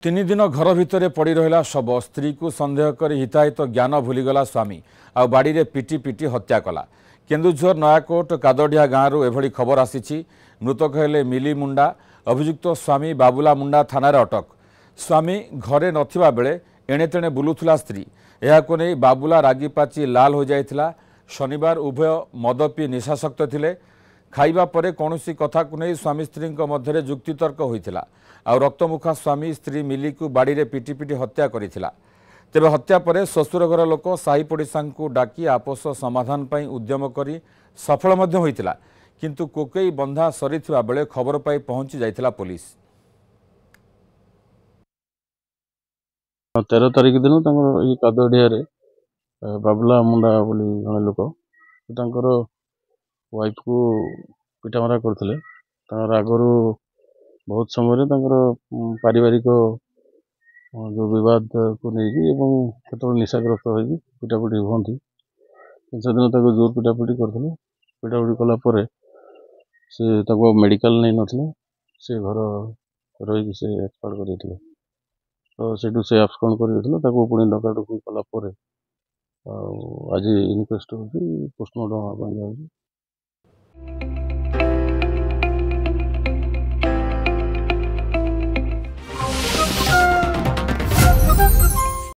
तीन दिन घर भितर पड़ रहा शव स्त्री को संदेह कर हिताहित ज्ञान भूलीगला स्वामी आ बाड़ी पिटी पिटी हत्या कला। केन्दुझर नयाकोट कादडिया गाँव एभली खबर आसी। मृतक हेले मिली मुंडा। अभियुक्त स्वामी बाबुला मुंडा थानार अटक। स्वामी घरे नथिबा बेले एणेतेणे बुलुथुला स्त्री। एहाको नै बाबुला रागिपाची लाल हो जाइथिला। शनिवार उभय मद पी निशाशक्त थिले। खाइबा परे कौनसी कथा को नहीं स्वामी स्त्री मध्य जुक्तितर्क होइथिला। आ रक्तमुखा स्वामी स्त्री मिली को बाड़ी रे पिटी पिटी हत्या करिथिला। तेबे हत्या परे ससुर घर लोक साही पड़िशा को डाकी आपस समाधान पई उद्यम करी सफल मध्य होइथिला। किंतु कोकई बंधा सरीथिबा बेले खबर पाई पहुंची जाइथिला पुलिस। 13 तारिख दिन कादडिया बाबुला मुंडा बोली जड़े लोक वाइफ को पिटामरा करते आगु बहुत समय पारिवारिक जो विवाद को लेकिन केत निशाग्रस्त हो पिटापिटी हमें से दिन जोर पिटापिटी करते पिटापिटी कलापर से मेडिकल नहीं नथिले से घर रही से एक्सपायर कर तो सेठू से आब्सकंड कर पुणी डकाडुकी कलापर आज इनक्वेस्ट पोस्टमार्टम जाऊँगी।